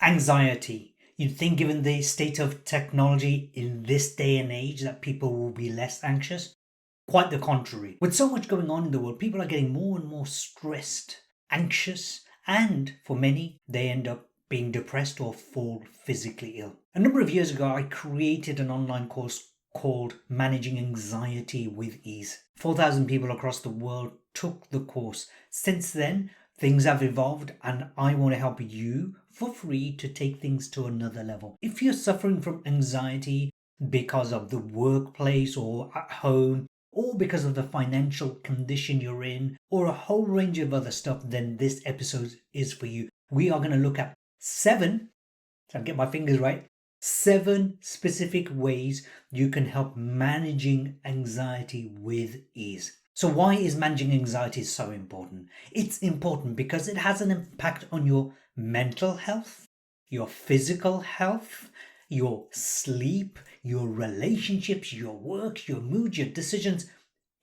Anxiety. You'd think, given the state of technology in this day and age, that people will be less anxious. Quite the contrary. With so much going on in the world, people are getting more and more stressed, anxious, and for many, they end up being depressed or fall physically ill. A number of years ago, I created an online course called Managing Anxiety with Ease. 4,000 people across the world took the course. Since then, things have evolved, and I want to help you for free to take things to another level. If you're suffering from anxiety because of the workplace or at home, or because of the financial condition you're in, or a whole range of other stuff, then this episode is for you. We are going to look at 7, so I'll get my fingers right, 7 specific ways you can help managing anxiety with ease. So why is managing anxiety so important? It's important because it has an impact on your mental health, your physical health, your sleep, your relationships, your work, your mood, your decisions,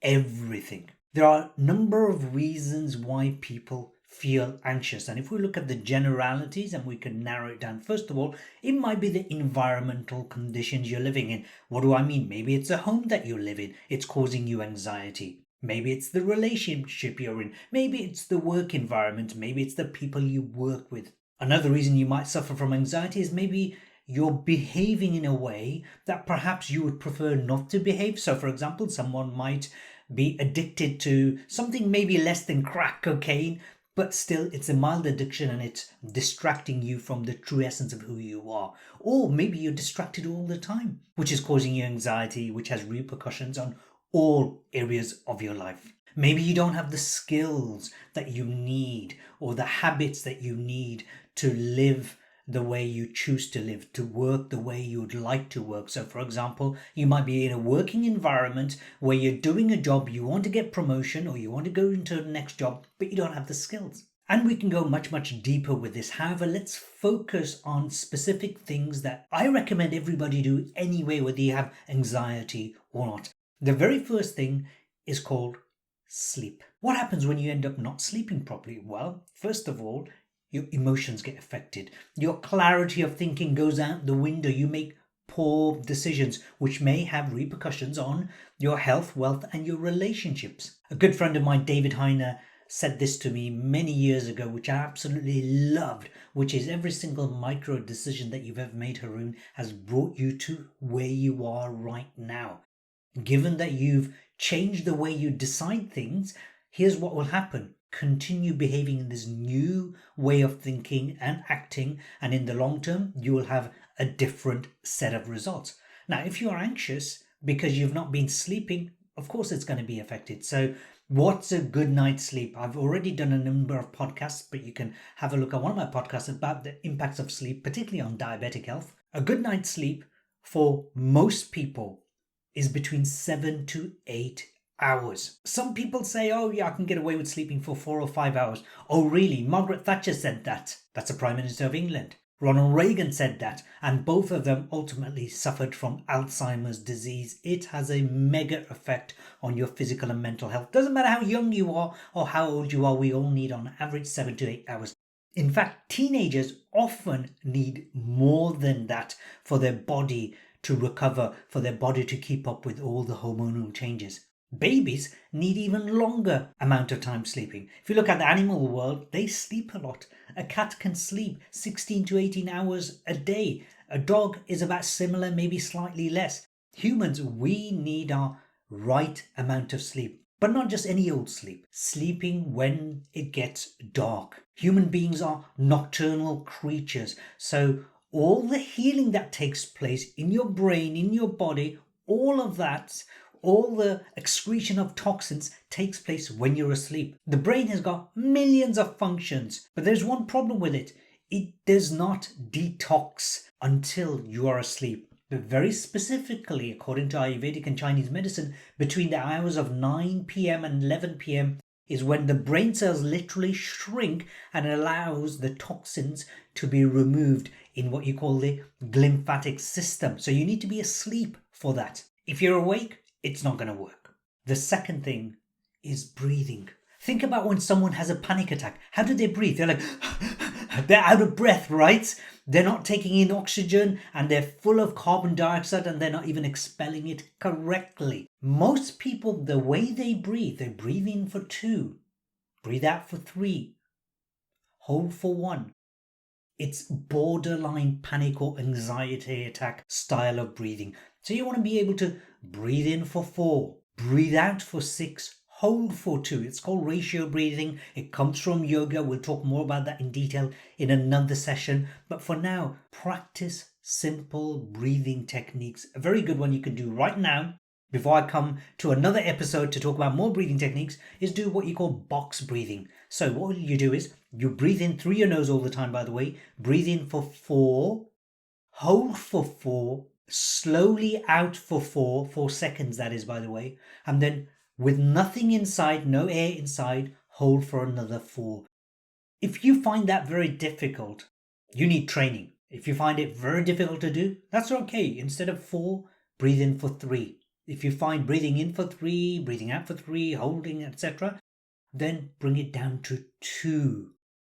everything. There are a number of reasons why people feel anxious. And if we look at the generalities and we can narrow it down, first of all, it might be the environmental conditions you're living in. What do I mean? Maybe it's a home that you live in. It's causing you anxiety. Maybe it's the relationship you're in. Maybe it's the work environment. Maybe it's the people you work with. Another reason you might suffer from anxiety is maybe you're behaving in a way that perhaps you would prefer not to behave. So, for example, someone might be addicted to something maybe less than crack cocaine, but still it's a mild addiction and it's distracting you from the true essence of who you are. Or maybe you're distracted all the time, which is causing you anxiety, which has repercussions on all areas of your life. Maybe you don't have the skills that you need or the habits that you need to live the way you choose to live, to work the way you would like to work. So, for example, you might be in a working environment where you're doing a job, you want to get promotion or you want to go into the next job, but you don't have the skills. And we can go much, much deeper with this. However, let's focus on specific things that I recommend everybody do anyway, whether you have anxiety or not. The very first thing is called sleep. What happens when you end up not sleeping properly? Well, first of all, your emotions get affected. Your clarity of thinking goes out the window. You make poor decisions, which may have repercussions on your health, wealth, and your relationships. A good friend of mine, David Heiner, said this to me many years ago, which I absolutely loved, which is every single micro decision that you've ever made, Harun, has brought you to where you are right now. Given that you've changed the way you decide things, here's what will happen. Continue behaving in this new way of thinking and acting, and in the long term, you will have a different set of results. Now, if you are anxious because you've not been sleeping, of course it's going to be affected. So what's a good night's sleep? I've already done a number of podcasts, but you can have a look at one of my podcasts about the impacts of sleep, particularly on diabetic health. A good night's sleep for most people is between 7 to 8 hours. Some people say, oh yeah, I can get away with sleeping for 4 or 5 hours. Oh really? Margaret Thatcher said that. That's the Prime Minister of England. Ronald Reagan said that, and both of them ultimately suffered from Alzheimer's disease. It has a mega effect on your physical and mental health. Doesn't matter how young you are or how old you are, we all need on average 7 to 8 hours. In fact, teenagers often need more than that for their body to recover, for their body to keep up with all the hormonal changes. Babies need even longer amount of time sleeping. If you look at the animal world, they sleep a lot. A cat can sleep 16 to 18 hours a day. A dog is about similar, maybe slightly less. Humans, we need our right amount of sleep. But not just any old sleep. Sleeping when it gets dark. Human beings are nocturnal creatures. So all the healing that takes place in your brain, in your body, all of that, all the excretion of toxins takes place when you're asleep. The brain has got millions of functions, but there's one problem with it. It does not detox until you are asleep. But very specifically, according to Ayurvedic and Chinese medicine, between the hours of 9 p.m. and 11 p.m. is when the brain cells literally shrink and allows the toxins to be removed in what you call the glymphatic system. So you need to be asleep for that. If you're awake, it's not going to work. The second thing is breathing. Think about when someone has a panic attack. How do they breathe? They're like, they're out of breath, right? They're not taking in oxygen and they're full of carbon dioxide and they're not even expelling it correctly. Most people, the way they breathe in for 2, breathe out for 3, hold for 1. It's borderline panic or anxiety attack style of breathing. So you want to be able to breathe in for 4, breathe out for 6, hold for 2. It's called ratio breathing. It comes from yoga. We'll talk more about that in detail in another session. But for now, practice simple breathing techniques. A very good one you can do right now, before I come to another episode to talk about more breathing techniques, is do what you call box breathing. So what you do is you breathe in through your nose all the time, by the way. Breathe in for 4, hold for 4, slowly out for 4 seconds, that is, by the way. And then with nothing inside, no air inside, hold for another 4. If you find that very difficult, you need training. If you find it very difficult to do, that's okay. Instead of 4, breathe in for 3. If you find breathing in for 3, breathing out for 3, holding, etc., then bring it down to 2.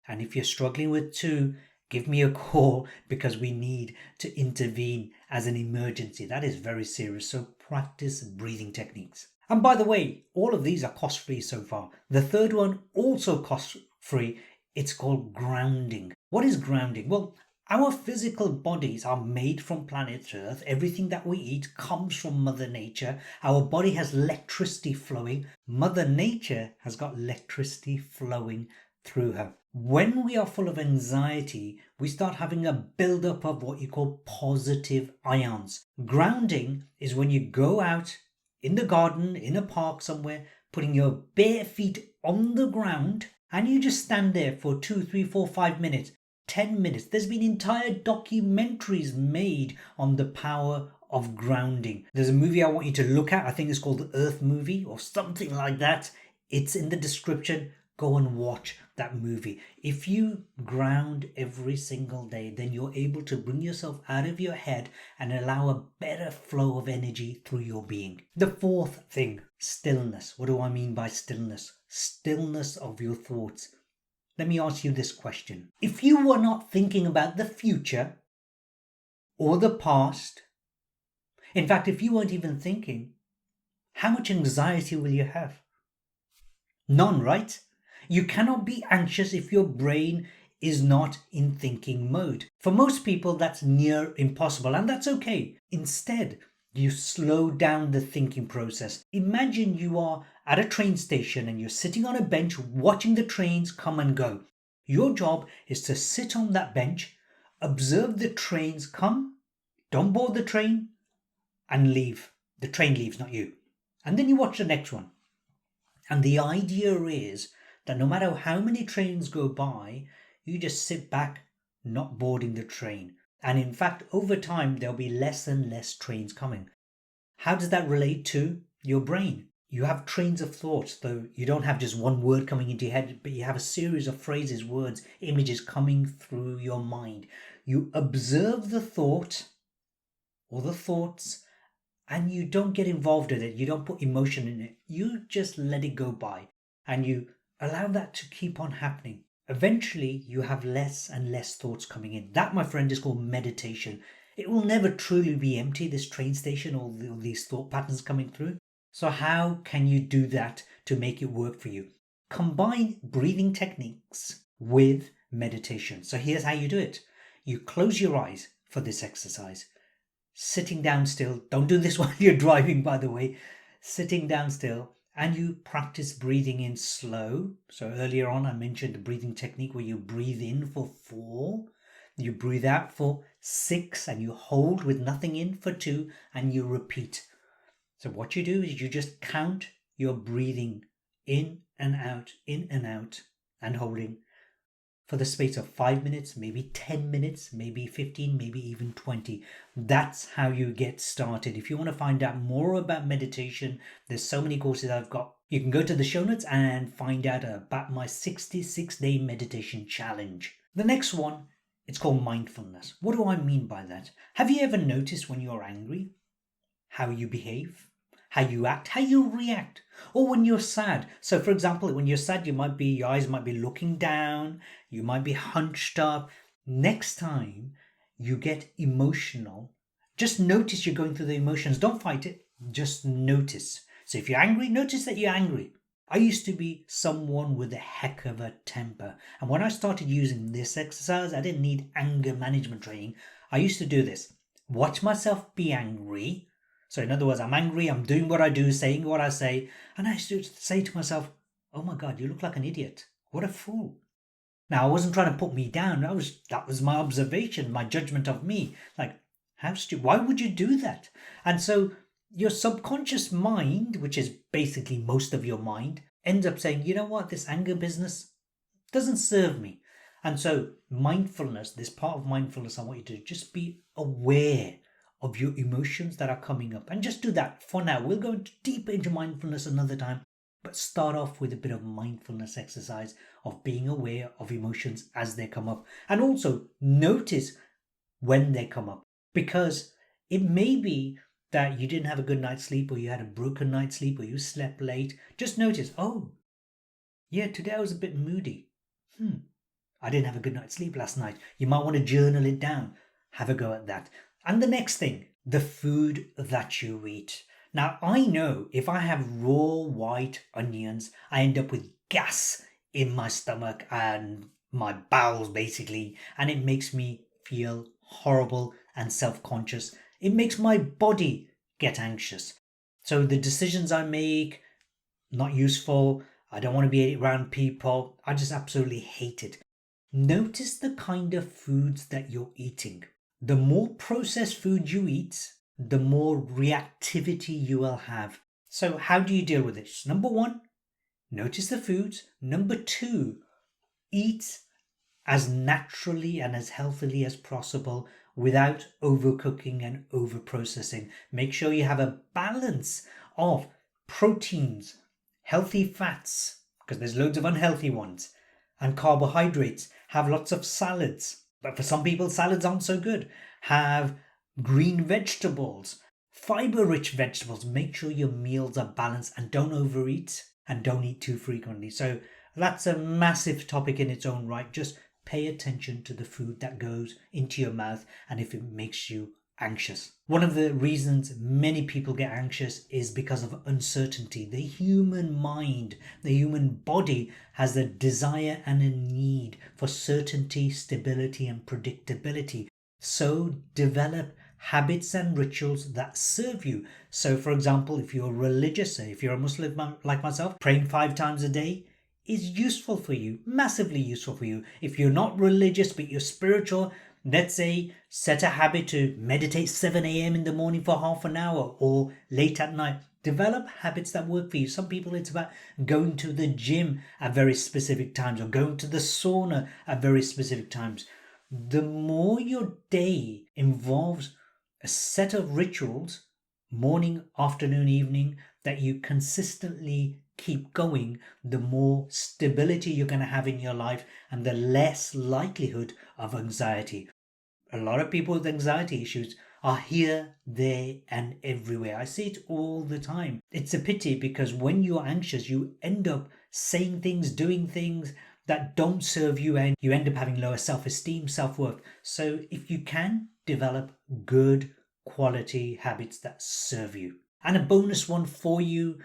And if you're struggling with 2, give me a call because we need to intervene as an emergency. That is very serious. So practice breathing techniques. And by the way, all of these are cost-free so far. The third one, also cost-free. It's called grounding. What is grounding? Well, our physical bodies are made from planet Earth. Everything that we eat comes from Mother Nature. Our body has electricity flowing. Mother Nature has got electricity flowing through her. When we are full of anxiety, we start having a buildup of what you call positive ions. Grounding is when you go out in the garden, in a park somewhere, putting your bare feet on the ground, and you just stand there for 2, 3, 4, 5 minutes. 10 minutes. There's been entire documentaries made on the power of grounding. There's a movie I want you to look at. I think it's called the Earth Movie or something like that. It's in the description. Go and watch that movie. If you ground every single day, then you're able to bring yourself out of your head and allow a better flow of energy through your being. The fourth thing, stillness. What do I mean by stillness? Stillness of your thoughts. Let me ask you this question. If you were not thinking about the future or the past, in fact, if you weren't even thinking, how much anxiety will you have? None, right? You cannot be anxious if your brain is not in thinking mode. For most people, that's near impossible, and that's okay. Instead, you slow down the thinking process. Imagine you are at a train station and you're sitting on a bench watching the trains come and go. Your job is to sit on that bench, observe the trains come, don't board the train, and leave. The train leaves, not you. And then you watch the next one. And the idea is that no matter how many trains go by, you just sit back, not boarding the train. And in fact, over time, there'll be less and less trains coming. How does that relate to your brain? You have trains of thoughts, though you don't have just one word coming into your head, but you have a series of phrases, words, images coming through your mind. You observe the thought or the thoughts, and you don't get involved in it. You don't put emotion in it. You just let it go by, and you allow that to keep on happening. Eventually, you have less and less thoughts coming in. That, my friend, is called meditation. It will never truly be empty, this train station, all these thought patterns coming through. So how can you do that to make it work for you? Combine breathing techniques with meditation. So here's how you do it. You close your eyes for this exercise. Sitting down still. Don't do this while you're driving, by the way. Sitting down still. And you practice breathing in slow. So earlier on I mentioned the breathing technique where you breathe in for 4, you breathe out for 6, and you hold with nothing in for 2, and you repeat. So what you do is you just count your breathing in and out, and holding for the space of 5 minutes, maybe 10 minutes, maybe 15, maybe even 20. That's how you get started. If you want to find out more about meditation, there's so many courses I've got. You can go to the show notes and find out about my 66-day meditation challenge. The next one, it's called mindfulness. What do I mean by that? Have you ever noticed when you're angry, how you behave, how you act, how you react? Or when you're sad. So for example, when you're sad, your eyes might be looking down, you might be hunched up, Next time you get emotional, just notice you're going through the emotions. Don't fight it, just notice. So if you're angry, notice that you're angry. I used to be someone with a heck of a temper. And when I started using this exercise, I didn't need anger management training. I used to do this. Watch myself be angry. So in other words, I'm angry, I'm doing what I do, saying what I say. And I used to say to myself, oh my God, you look like an idiot. What a fool. Now, I wasn't trying to put me down. That was my observation, my judgment of me. Like, how stupid, why would you do that? And so your subconscious mind, which is basically most of your mind, ends up saying, you know what, this anger business doesn't serve me. And so mindfulness, this part of mindfulness, I want you to just be aware of your emotions that are coming up. And just do that for now. We'll go deeper into mindfulness another time. But start off with a bit of mindfulness exercise of being aware of emotions as they come up. And also notice when they come up. Because it may be that you didn't have a good night's sleep, or you had a broken night's sleep, or you slept late. Just notice, oh, yeah, today I was a bit moody. I didn't have a good night's sleep last night. You might want to journal it down. Have a go at that. And the next thing, the food that you eat. Now, I know if I have raw white onions, I end up with gas in my stomach and my bowels, basically, and it makes me feel horrible and self-conscious. It makes my body get anxious. So the decisions I make, not useful. I don't want to be around people. I just absolutely hate it. Notice the kind of foods that you're eating. The more processed food you eat, the more reactivity you will have. So how do you deal with this? Number one, notice the foods. Number two, eat as naturally and as healthily as possible without overcooking and overprocessing. Make sure you have a balance of proteins, healthy fats, because there's loads of unhealthy ones, and carbohydrates. Have lots of salads. But for some people, salads aren't so good. Have green vegetables, fiber-rich vegetables. Make sure your meals are balanced and don't overeat and don't eat too frequently. So that's a massive topic in its own right. Just pay attention to the food that goes into your mouth and if it makes you anxious. One of the reasons many people get anxious is because of uncertainty. The human mind, the human body has a desire and a need for certainty, stability, and predictability. So develop habits and rituals that serve you. So for example, if you're religious, if you're a Muslim like myself, praying 5 times a day is useful for you, massively useful for you. If you're not religious but you're spiritual, let's say set a habit to meditate 7 a.m. in the morning for half an hour or late at night. Develop habits that work for you. Some people, it's about going to the gym at very specific times or going to the sauna at very specific times. The more your day involves a set of rituals, morning, afternoon, evening, that you consistently keep going, the more stability you're going to have in your life and the less likelihood of anxiety. A lot of people with anxiety issues are here, there, and everywhere. I see it all the time. It's a pity because when you're anxious, you end up saying things, doing things that don't serve you, and you end up having lower self-esteem, self-worth. So if you can, develop good quality habits that serve you. And a bonus one for you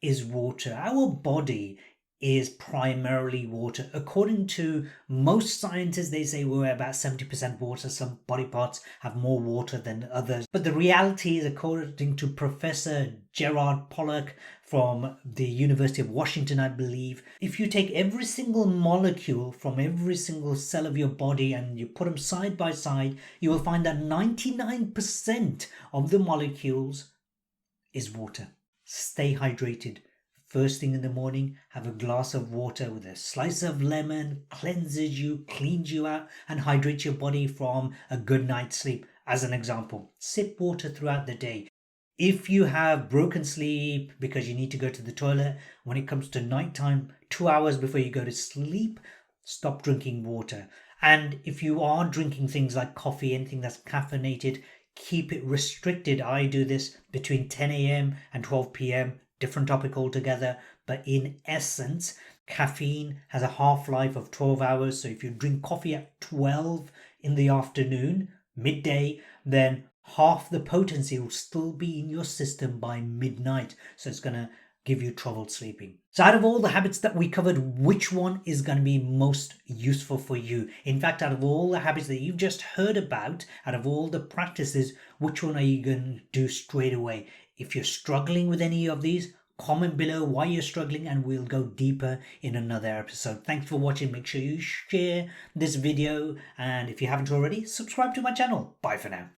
is water. Our body is primarily water. According to most scientists, they say we're about 70% water. Some body parts have more water than others. But the reality is, according to Professor Gerard Pollack from the University of Washington, I believe, if you take every single molecule from every single cell of your body and you put them side by side, you will find that 99% of the molecules is water. Stay hydrated. First thing in the morning, have a glass of water with a slice of lemon, cleanses you, cleans you out, and hydrates your body from a good night's sleep. As an example, sip water throughout the day. If you have broken sleep because you need to go to the toilet, when it comes to nighttime, 2 hours before you go to sleep, stop drinking water. And if you are drinking things like coffee, anything that's caffeinated, keep it restricted. I do this between 10 a.m. and 12 p.m. Different topic altogether, but in essence, caffeine has a half-life of 12 hours. So if you drink coffee at 12, in the afternoon, midday, then half the potency will still be in your system by midnight. So it's going to give you trouble sleeping. So out of all the habits that we covered, which one is going to be most useful for you? In fact, out of all the habits that you've just heard about, out of all the practices, which one are you going to do straight away? If you're struggling with any of these, comment below why you're struggling and we'll go deeper in another episode. Thanks for watching. Make sure you share this video, and if you haven't already, subscribe to my channel. Bye for now.